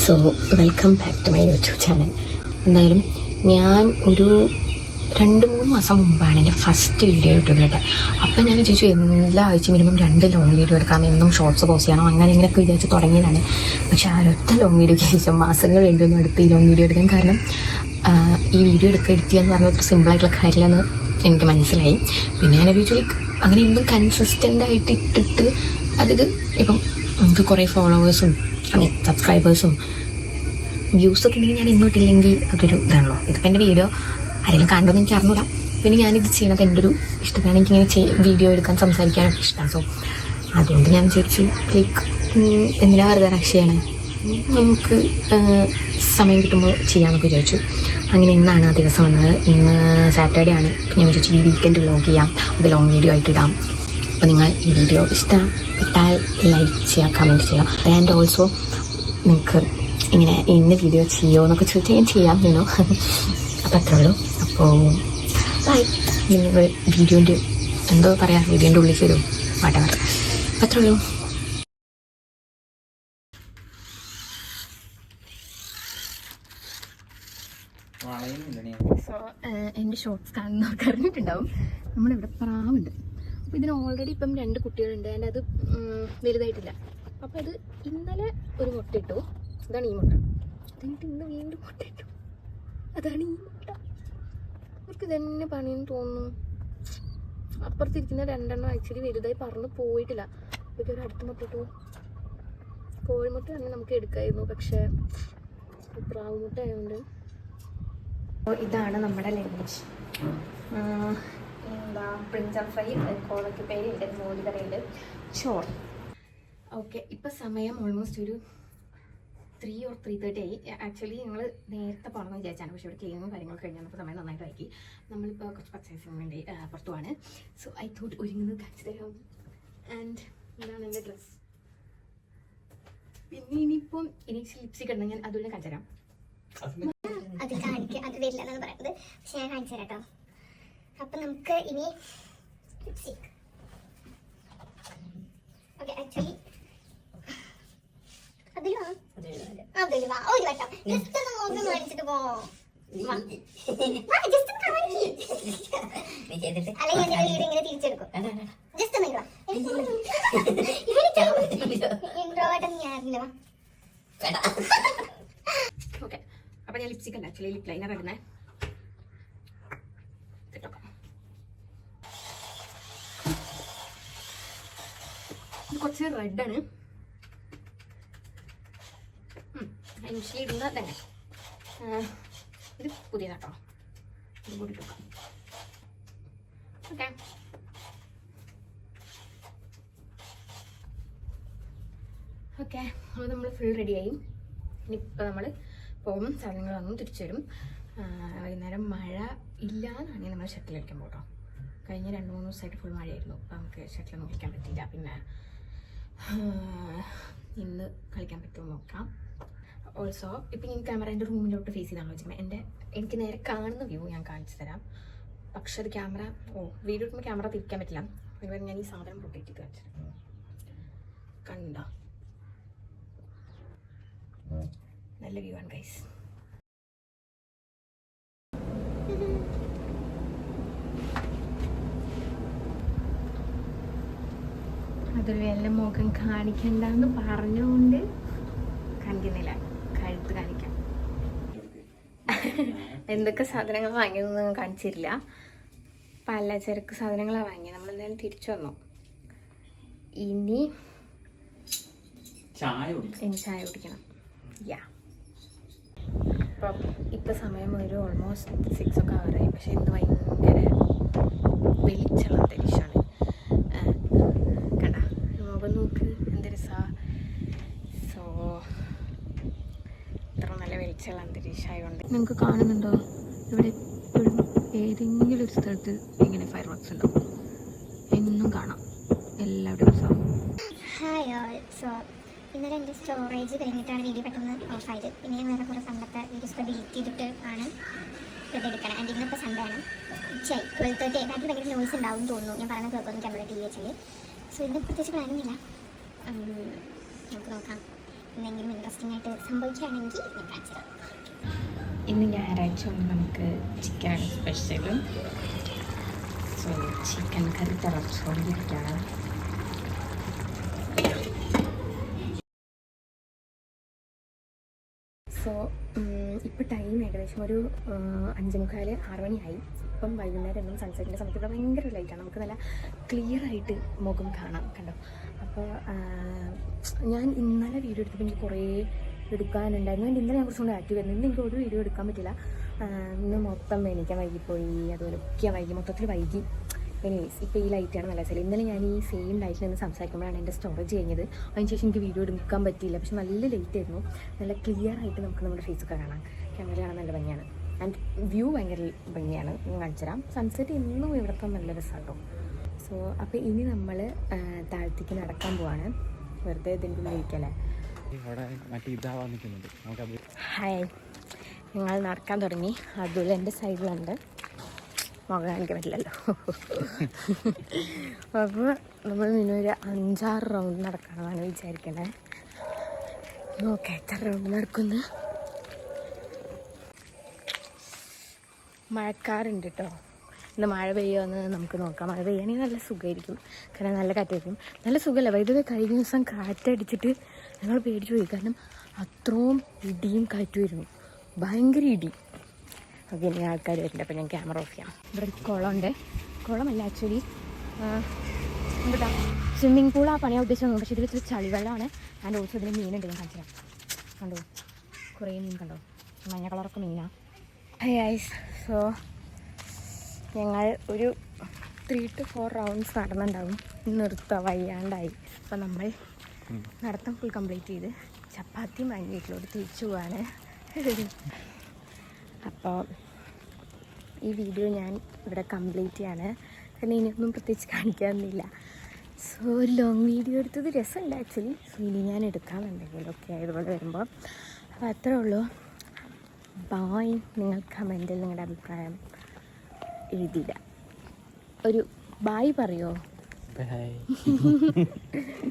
So welcome back to my YouTube channel. എന്തായാലും ഞാൻ ഒരു 2-3 മാസം മുമ്പാണ് എൻ്റെ ഫസ്റ്റ് വീഡിയോ യൂട്യൂബിലിട്ട്. അപ്പം ഞാൻ വിചാരിച്ചു എല്ലാ ആഴ്ച മിനിമം 2 ലോങ് വീഡിയോ എടുക്കാം, എന്നും ഷോർട്സ് പോസ്റ്റ് ചെയ്യണം, അങ്ങനെ ഇങ്ങനെയൊക്കെ വിചാരിച്ച് തുടങ്ങിയതാണ്. പക്ഷേ ആ ഒറ്റ ലോങ് വീഡിയോയ്ക്ക് ശേഷം മാസങ്ങൾ വേണ്ടിയൊന്നും എടുത്ത് ഈ ലോങ് വീഡിയോ എടുക്കാൻ. കാരണം ഈ വീഡിയോ എഡിറ്റ് ചെയ്യുക എന്ന് പറഞ്ഞാൽ ഒരു സിമ്പിളായിട്ടുള്ള കാര്യമില്ലെന്ന് എനിക്ക് മനസ്സിലായി. പിന്നെ ഞാൻ വിചാരിച്ചു അങ്ങനെ എന്തും കൺസിസ്റ്റൻ്റായിട്ട് ഇട്ടിട്ട് അതായത് ഇപ്പം നമുക്ക് കുറേ ഫോളോവേഴ്സും സബ്സ്ക്രൈബേഴ്സും വ്യൂസൊക്കെ ഉണ്ടെങ്കിൽ ഞാൻ ഇങ്ങോട്ടില്ലെങ്കിൽ അതൊരു ഇതാണല്ലോ. ഇതിപ്പോൾ എൻ്റെ വീഡിയോ ആരെങ്കിലും കണ്ടോന്ന് എനിക്ക് അറിഞ്ഞൂടാ. പിന്നെ ഞാനിത് ചെയ്യണത് എൻ്റെ ഒരു ഇഷ്ടത്തിലാണ്. എനിക്കിങ്ങനെ വീഡിയോ എടുക്കാൻ സംസാരിക്കാനൊക്കെ ഇഷ്ടമാണ്. സോ അതുകൊണ്ട് ഞാൻ വിചാരിച്ചു എന്തിനാ വെറുതെ റഷ് ചെയ്യണേ, നമുക്ക് സമയം കിട്ടുമ്പോൾ ചെയ്യാമെന്നൊക്കെ വിചാരിച്ചു. അങ്ങനെ ഇന്നാണ് ആ ദിവസം വന്നത്. ഇന്ന് സാറ്റർഡേ ആണ്. ഞാൻ വിചാരിച്ചു ഈ വീക്കെൻഡ് വ്ലോഗ് ചെയ്യാം, അത് ലോങ് വീഡിയോ ആയിട്ട് ഇടാം. അപ്പോൾ നിങ്ങൾ ഈ വീഡിയോ ഇഷ്ടപ്പെട്ടാൽ ലൈക്ക് ചെയ്യുക, കമൻറ്റ് ചെയ്യുക. ആൻഡ് ഓൾസോ നിങ്ങൾക്ക് ഇങ്ങനെ ഇന്ന വീഡിയോ ചെയ്യുമോ എന്നൊക്കെ ചോദിച്ചാൽ ഞാൻ ചെയ്യാം വേണോ. അപ്പോൾ അത്രേ ഉള്ളൂ. അപ്പോൾ ബൈ. നിങ്ങൾ വീഡിയോൻ്റെ എന്തോ പറയാം, വീഡിയോൻ്റെ ഉള്ളിൽ വരും വാട്ടവർ. അപ്പോൾ അത്രേ ഉള്ളൂ. സോ എൻ്റെ ഷോർട്സ് കാണുന്നവർക്ക് അറിഞ്ഞിട്ടുണ്ടാവും, നമ്മളിവിടെ പ്രാവുണ്ട്. അപ്പോൾ ഇതിന് ഓൾറെഡി ഇപ്പം 2 കുട്ടികളുണ്ട്. അതിൻ്റെ അത് വലുതായിട്ടില്ല. അപ്പോൾ അത് ഇന്നലെ ഒരു മുട്ടയിട്ടു. ഇതാണ് ഈ മുട്ട. എന്നിട്ട് ഇന്ന് വീണ്ടും മുട്ടയിട്ടു. അതാണ് ഈ മുട്ട. അവർക്ക് ഇതന്നെ പണിയെന്ന് തോന്നുന്നു. അപ്പുറത്തിരിക്കുന്ന 2 ആക്ച്വലി വലുതായി പറന്ന് പോയിട്ടില്ല. അപ്പോൾ ഒരു അടുത്ത് മുട്ടയിട്ടു. കോഴിമുട്ട തന്നെ നമുക്ക് എടുക്കായിരുന്നു, പക്ഷേ പ്രാവ് മുട്ട ആയതുകൊണ്ട്. ഇതാണ് നമ്മുടെ ലഞ്ച്. എന്താ ബ്രിഞ്ചൽ ഫ്രൈ, കോവയ്ക്കപ്പേരി ഉണ്ട്, മോരുകറിയുണ്ട്, ചോറ്. ഓക്കെ, ഇപ്പം സമയം ഓൾമോസ്റ്റ് ഒരു 3 or 3:30 ആയി. ആക്ച്വലി ഞങ്ങൾ നേരത്തെ പോകണമെന്ന് വിചാരിച്ചാണ്, പക്ഷേ ഇവിടെ ക്ലീനിങ്ങും കാര്യങ്ങളൊക്കെ കഴിഞ്ഞപ്പോൾ സമയം നന്നായിട്ട് ആക്കി. നമ്മളിപ്പോൾ കുറച്ച് പർച്ചേസിന് വേണ്ടി പുറത്തു പോവാണ്. സോ ഐ തോട്ട് ഒരുങ്ങുന്നത് കാണിച്ചു തരാം. ആൻഡ് ഇതാണ് എൻ്റെ ഡ്രസ്സ്. പിന്നെ ഇനിയിപ്പം ലിപ്സ്റ്റിക് ഉണ്ടെങ്കിൽ ഞാൻ അതുപോലെ കാണിച്ചു തരാം. അത് കാണിക്കുക, അത് വരില്ല എന്നാണ് പറയുന്നത്, പക്ഷെ ഞാൻ കാണിച്ചു തരാം കേട്ടോ. അപ്പം നമുക്ക് ഇനി ലിപ്സ്റ്റിക്. ഓക്കെ, ആക്ച്വലി ഒരു വട്ടം ജസ്റ്റ് ഒന്ന് നോക്കി മേടിച്ചിട്ട് പോവാം. അല്ലെങ്കിൽ എന്റെ വീട് ഇങ്ങനെ തിരിച്ചെടുക്കും. ജസ്റ്റ് ഒന്ന് ഇൻട്രോവേർട്ട് ഞാനില്ല. ഓക്കെ, അപ്പം ഞാൻ ലിപ്സ്റ്റിക് ഉണ്ട് ആക്ച്വലി ലിപ് ലൈനർ ഇടുന്നത്. ഇത് കുറച്ച് റെഡാണ്. യൂഷ്വലി ഇടുന്നത് തന്നെ. ഇത് പുതിയതാട്ടോ. ഇത് കൂടി ഇട്ടോക്കാം. ഓക്കെ, ഓക്കെ, അപ്പോൾ നമ്മൾ ഫുൾ റെഡിയായി. ഇനിയിപ്പോൾ നമ്മൾ പോകും, സാധനങ്ങൾ വന്നും തിരിച്ചു വരും. വൈകുന്നേരം മഴ ഇല്ല എന്നാണെങ്കിൽ നമ്മൾ ഷട്ടിൽ കളിക്കാൻ പോകട്ടോ. കഴിഞ്ഞ 2-3 ദിവസമായിട്ട് ഫുൾ മഴയായിരുന്നു. അപ്പോൾ നമുക്ക് ഷട്ടിലൊന്നും കളിക്കാൻ പറ്റില്ല. പിന്നെ ഇന്ന് കളിക്കാൻ പറ്റുമോ നോക്കാം. ഓൾസോ ഇപ്പം ഞാൻ ക്യാമറ എൻ്റെ റൂമിലോട്ട് ഫേസ് ചെയ്താണല്ലോ വെച്ചിട്ടുണ്ടെങ്കിൽ എനിക്ക് നേരെ കാണുന്ന വ്യൂ ഞാൻ കാണിച്ചു തരാം. പക്ഷെ അത് ക്യാമറ വീഡിയോ എടുക്കുമ്പോൾ ക്യാമറ തിരിക്കാൻ പറ്റില്ല. അതുപോലെ ഞാൻ ഈ സാധനം പൊട്ടിയിട്ട് കാണിച്ചിരുന്നു. കണ്ടോ, നല്ല വ്യൂ ആണ് ഗൈസ്. അതൊരു വല്ല മുഖം കാണിക്കണ്ടെന്ന് പറഞ്ഞുകൊണ്ട് കാണിക്കുന്നില്ല, കഴുത്ത് കാണിക്കാം. എന്തൊക്കെ സാധനങ്ങൾ വാങ്ങിയതൊന്നും കാണിച്ചില്ല. പലചരക്ക് സാധനങ്ങളാണ് വാങ്ങിയത്. നമ്മളെന്തായാലും തിരിച്ചു വന്നു. ഇനി ചായ കുടിക്കണം. യാ, അപ്പം ഇപ്പം സമയം ഒരു ഓൾമോസ്റ്റ് 6 ഒക്കെ ആവാറായി. പക്ഷെ ഇന്ന് ഭയങ്കര വെളിച്ചുള്ള അന്തരീക്ഷമാണ്. കണ്ട മുഖം നോക്ക്, എന്ത് രസാ. സോ ഇത്ര നല്ല വെളിച്ചുള്ള അന്തരീക്ഷമായതുകൊണ്ട് നിങ്ങൾക്ക് കാണുന്നുണ്ടോ, ഇവിടെ എപ്പോഴും ഏതെങ്കിലും ഒരു സ്ഥലത്ത് ഇങ്ങനെ ഫയർ വർക്ക്സ് ഉണ്ടാവും. എന്നും കാണാം, എല്ലാവരും ഉത്സവം. Hi all. സോ ഇന്നലെ എൻ്റെ സ്റ്റോറേജ് കഴിഞ്ഞിട്ടാണ് വീഡിയോ പെട്ടെന്ന് ഓഫായത്. പിന്നെ ഞാൻ വേറെ കുറേ സണ്ടത്തെ വീഡിയോസ് ഡിലീറ്റ് ചെയ്തിട്ട് ആണ് ഇതെടുക്കണം. ആൻഡ് ഇന്നിപ്പോൾ സൺഡേ ആണ്. ഉച്ചയായി 12:30. ബാക്കി ഭയങ്കര നോയ്സ് ഉണ്ടാവും തോന്നുന്നു. ഞാൻ പറഞ്ഞ കേൾക്കുന്നു ക്യാമറ TV വെച്ചാൽ. സോ ഇന്ന് പ്രത്യേകിച്ച് പ്ലാനൊന്നുമില്ല. നമുക്ക് നോക്കാം. എന്തെങ്കിലും ഇൻട്രസ്റ്റിംഗ് ആയിട്ട് സംഭവിക്കുകയാണെങ്കിൽ ഞാൻ കാണിച്ചു തരാം. ഇന്ന് ഞായറാഴ്ച കൊണ്ട് നമുക്ക് ചിക്കനാണ് സ്പെഷ്യലും. സോ ചിക്കൻ കറി തിളച്ചുകൊണ്ടിരിക്കുകയാണ്. സോ ഇപ്പോൾ ടൈം ഏകദേശം ഒരു 5:45 6 മണിയായി. ഇപ്പം വൈകുന്നേരം എന്നും സൺസെറ്റിൻ്റെ സമയത്ത് ഇവിടെ ഭയങ്കര ലൈറ്റാണ്, നമുക്ക് നല്ല ക്ലിയർ ആയിട്ട് മുഖം കാണാം, കണ്ടോ. അപ്പോൾ ഞാൻ ഇന്നലെ വീഡിയോ എടുത്തപ്പോൾ എനിക്ക് കുറേ എടുക്കാനുണ്ടായിരുന്നു. ഇന്നലെ ഞാൻ കുറച്ചുകൊണ്ട് ആക്റ്റീവ് ആയിരുന്നു. ഇന്ന് എനിക്ക് ഒരു വീഡിയോ എടുക്കാൻ പറ്റില്ല. ഇന്ന് മൊത്തം എണീക്കാൻ വൈകിപ്പോയി, അതുപോലെ ഒക്കെ വൈകി, മൊത്തത്തിൽ വൈകി. എനിവേസ് ഇപ്പോൾ ഈ ലൈറ്റാണ് നല്ല രസമില്ല. ഇന്നലെ ഞാൻ ഈ സെയിം ലൈറ്റിൽ നിന്ന് സംസാരിക്കുമ്പോഴാണ് എൻ്റെ സ്റ്റോറേജ് കഴിഞ്ഞത്. അതിനുശേഷം എനിക്ക് വീഡിയോ എടുക്കാൻ പറ്റിയില്ല. പക്ഷെ നല്ല ലേറ്റ് ആയിരുന്നു. നല്ല ക്ലിയർ ആയിട്ട് നമുക്ക് നമ്മുടെ ഫേസൊക്കെ കാണാം. ക്യാമറ കാണാൻ നല്ല ഭംഗിയാണ്. ആൻഡ് വ്യൂ ഭയങ്കര ഭംഗിയാണ്. ഞാൻ കാണിച്ചു തരാം. സൺസെറ്റ് ഇന്നും ഇവിടുത്തെ നല്ല രസമാട്ടോ. സോ അപ്പോൾ ഇനി നമ്മൾ താഴത്തേക്ക് നടക്കാൻ പോവാണ്. വെറുതെ ഇതിൻ്റെ ഉള്ളിൽ ഇരിക്കല്ലേ. ഹായ്, ഞങ്ങൾ നടക്കാൻ തുടങ്ങി. അതുപോലെ എൻ്റെ സൈഡിലുണ്ട്, മുഖം കാണിക്കാൻ പറ്റില്ലല്ലോ. അപ്പോൾ നമ്മൾ ഇന്നൊരു 5-6 റൗണ്ട് നടക്കണമെന്നാണ് വിചാരിക്കണേ. നോക്കാം എത്ര റൗണ്ട് നടക്കുന്നു. മഴക്കാറുണ്ട് കേട്ടോ. ഇന്ന് മഴ പെയ്യുമെന്ന് നമുക്ക് നോക്കാം. മഴ പെയ്യാണെങ്കിൽ നല്ല സുഖമായിരിക്കും, കാരണം നല്ല കാറ്റായിരിക്കും. നല്ല സുഖമല്ല, വൈദ്യുതി കഴിഞ്ഞ ദിവസം കാറ്റടിച്ചിട്ട് ഞങ്ങൾ പേടിച്ചു പോയി, കാരണം അത്രയും ഇടിയും കാറ്റുമായിരുന്നു, ഭയങ്കര ഇടി. ഓക്കെ, ഇനി ആൾക്കാർ വരുന്നുണ്ട്, അപ്പോൾ ഞാൻ ക്യാമറ ഓഫ് ചെയ്യാം. ഇവിടെ കുളമുണ്ട്. കുളമല്ല ആക്ച്വലി എന്താ സ്വിമ്മിങ് പൂൾ. ആ പണിയാൻ ഉദ്ദേശിച്ചു, പക്ഷേ ഇതിൽ ചളിവെള്ളമാണ്. ആൻഡ് ഓൾസോ ഇതിൽ മീനുണ്ട്, ഞാൻ കാണിച്ചു തരാം. കണ്ടോ, കുറേ മീൻ കണ്ടോ, മഞ്ഞ കളറൊക്കെ മീനാണ്. ഐസ്. സോ ഞങ്ങൾ ഒരു 3 to 4 റൗണ്ട്സ് നടന്നുണ്ടാവും. നിർത്താൻ വയ്യാണ്ടായി. അപ്പോൾ നമ്മൾ നടത്തം ഫുൾ കംപ്ലീറ്റ് ചെയ്ത് ചപ്പാത്തി വാങ്ങി വീട്ടിലോട്ട് തിരിച്ചു പോവാണ്. അപ്പോൾ ഈ വീഡിയോ ഞാൻ ഇവിടെ കംപ്ലീറ്റ് ചെയ്യാണ്, കാരണം ഇനിയൊന്നും പ്രത്യേകിച്ച് കാണിക്കാനൊന്നുമില്ല. സോ ലോങ് വീഡിയോ എടുത്തത് രസമുണ്ട് ആക്ച്വലി. സോ ഇനി ഞാൻ എടുക്കാമെന്നുണ്ടെങ്കിലും ഒക്കെ ഇതുപോലെ വരുമ്പോൾ. അപ്പോൾ അത്രേ ഉള്ളൂ. ബായ്. നിങ്ങൾ കമൻറ്റിൽ നിങ്ങളുടെ അഭിപ്രായം എഴുതിയില്ല. ഒരു ബായ് പറയോ?